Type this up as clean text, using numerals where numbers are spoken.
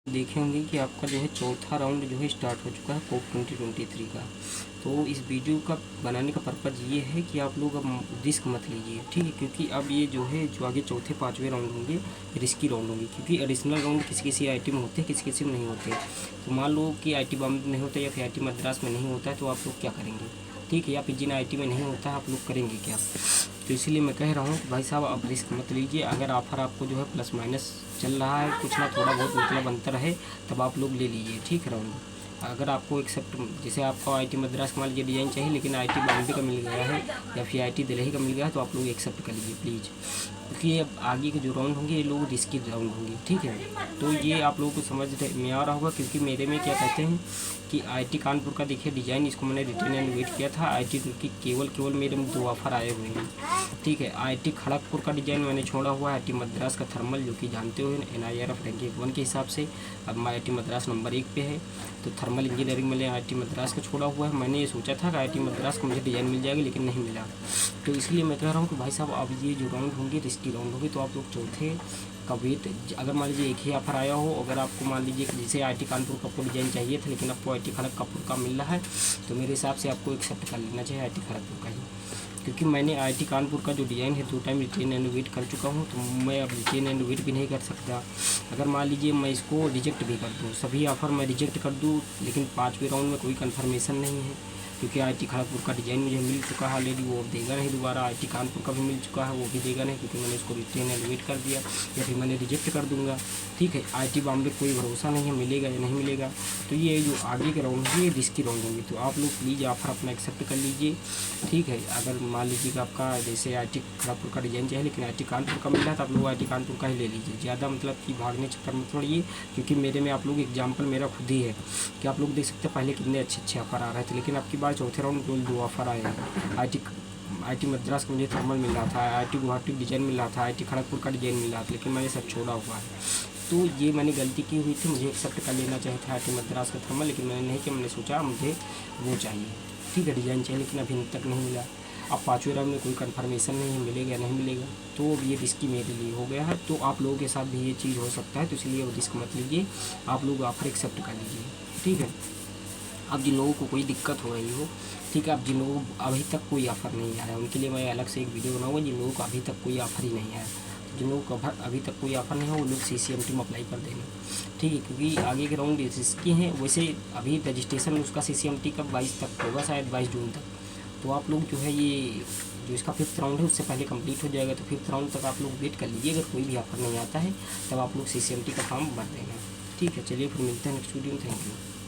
देखे होंगे कि आपका जो है चौथा राउंड जो है स्टार्ट हो चुका है कोप 2023 का। तो इस वीडियो का बनाने का पर्पज़ ये है कि आप लोग अब रिस्क मत लीजिए, ठीक है, क्योंकि अब ये जो है जो आगे चौथे पाँचवें राउंड होंगे रिस्की राउंड होंगे, क्योंकि एडिशनल राउंड किसी किसी आईटी में होते हैं, किसी किसी में नहीं होते। तो मान लो कि आईटी बॉम्बे में नहीं होता या फिर आईटी मद्रास में नहीं होता है, तो आप लोग क्या करेंगे, ठीक है, या फिर जिन आईटी में नहीं होता है आप लोग करेंगे क्या। तो इसीलिए मैं कह रहा हूँ कि भाई साहब आप रिस्क मत लीजिए। अगर ऑफ़र आपको जो है प्लस माइनस चल रहा है, कुछ ना थोड़ा बहुत मतलब अंतर है, तब आप लोग ले लीजिए, ठीक है राउंड। अगर आपको एक्सेप्ट जैसे आपको आईटी मद्रास का मान लीजिए डिज़ाइन चाहिए, लेकिन आईटी बॉम्बे का मिल गया है या फिर आईटी दिल्ली का मिल गया है, तो आप लोग एक्सेप्ट कर लीजिए प्लीज़, क्योंकि अब आगे के जो राउंड होंगे ये लोग रिस्की राउंड होंगे, ठीक है। तो ये आप लोगों को समझ में आ रहा होगा, क्योंकि मेरे में क्या कहते हैं कि आईटी कानपुर का देखिए डिज़ाइन, इसको मैंने रिटर्न एंड वेट किया था। आईटी की केवल मेरे में 2 ऑफ़र आए हुए हैं, ठीक है। आईटी खड़गपुर का डिज़ाइन मैंने छोड़ा हुआ है, आईटी मद्रास का थर्मल, जो कि जानते हो NIRF रैंकिंग 1 के हिसाब से अब मैं आईटी मद्रास नंबर 1 पे है। तो थर्मल इंजीनियरिंग मैंने आईटी मद्रास का छोड़ा हुआ है। मैंने ये सोचा था कि आईटी मद्रास को मुझे डिज़ाइन मिल जाएगी, लेकिन नहीं मिला। तो इसलिए मैं कह रहा हूँ कि भाई साहब अब ये जो राउंड होंगे रिस्की राउंड होंगे, तो आप लोग चौथे का वेट, अगर मान लीजिए एक ही ऑफर आया हो, अगर आपको मान लीजिए कि जैसे आईटी कानपुर का आपको डिज़ाइन चाहिए था, लेकिन आपको आईटी खड़गपुर का मिल रहा है, तो मेरे हिसाब से आपको एक्सेप्ट कर लेना चाहिए आईटी खड़गपुर का ही, क्योंकि मैंने आईटी कानपुर का जो डिज़ाइन है 2 टाइम रिटेन एंड वेट कर चुका हूँ। तो मैं अब रिटेन एंड वेट भी नहीं कर सकता। अगर मान लीजिए मैं इसको रिजेक्ट भी कर दूँ, सभी ऑफ़र मैं रिजेक्ट कर दूँ, लेकिन 5वें राउंड में कोई कन्फर्मेशन नहीं है, क्योंकि आईटी खड़गपुर का डिज़ाइन मुझे मिल चुका है ऑलरेडी, वो देगा नहीं दोबारा। आईटी कानपुर का भी मिल चुका है, वो भी देगा नहीं, क्योंकि मैंने इसको रिटेन एंड वेट कर दिया, या फिर मैंने रिजेक्ट कर दूंगा, ठीक है। आईटी बॉम्बे कोई भरोसा नहीं है मिलेगा या नहीं मिलेगा। तो ये जो आगे के राउंड होंगे ये रिस्की राउंड होंगे, तो आप लोग प्लीज़ ऑफर अपना एक्सेप्ट कर लीजिए, ठीक है। अगर मान लीजिए कि आपका जैसे आईटी खड़गपुर का डिज़ाइन चाहिए, लेकिन आईटी कानपुर का मिल रहा है, तो आप लोग आईटी कानपुर का ही ले लीजिए। ज़्यादा मतलब कि भागने चक्कर में पड़िए, क्योंकि मेरे में आप लोग एग्जाम्पल मेरा खुद ही है कि आप लोग देख सकते हैं पहले कितने अच्छे ऑफर आ रहे थे, लेकिन आपकी बार चौथे राउंड केवल 2 ऑफर आए हैं। आईटी मद्रास का मुझे थर्मल मिल रहा था, आईटी गुवाहाटी डिज़ाइन मिल रहा था, आईटी खड़गपुर का डिज़ाइन मिल रहा था, लेकिन मैंने सब छोड़ा हुआ है। तो ये मैंने गलती की हुई थी, मुझे एक्सेप्ट कर लेना चाहिए था आईटी मद्रास का थर्मल, लेकिन मैंने नहीं किया। मैंने सोचा मुझे वो चाहिए, ठीक है, डिज़ाइन चाहिए, लेकिन अभी तक नहीं मिला। अब 5वें राउंड में कोई कन्फर्मेशन नहीं है मिलेगा नहीं मिलेगा, तो अब ये रिस्की मेरे लिए हो गया है। तो आप लोगों के साथ भी ये चीज़ हो सकता है, तो इसलिए वो रिस्क मत लीजिए, आप लोग ऑफर एक्सेप्ट कर लीजिए, ठीक है। अब जिन लोगों को कोई दिक्कत हो रही हो, ठीक है, अब जिन लोगों को अभी तक कोई ऑफ़र नहीं आया उनके लिए मैं अलग से एक वीडियो बनाऊंगा। जिन लोगों को अभी तक कोई ऑफ़र ही नहीं आया, जिन लोगों को अभी तक कोई ऑफ़र नहीं हो, वो लोग CCMT में अप्लाई कर देंगे, ठीक है, क्योंकि आगे के राउंड इसकी हैं। वैसे अभी रजिस्ट्रेशन उसका CCMT का 22 तक होगा, शायद 22 जून तक। तो आप लोग जो है ये जो इसका 5th राउंड है उससे पहले कंप्लीट हो जाएगा, तो 5th राउंड तक आप लोग वेट कर लीजिए। अगर कोई भी ऑफ़र नहीं आता है तब आप लोग CCMT का फॉर्म भर देना, ठीक है। चलिए फिर मिलते हैं नेक्स्ट वीडियो में, थैंक यू।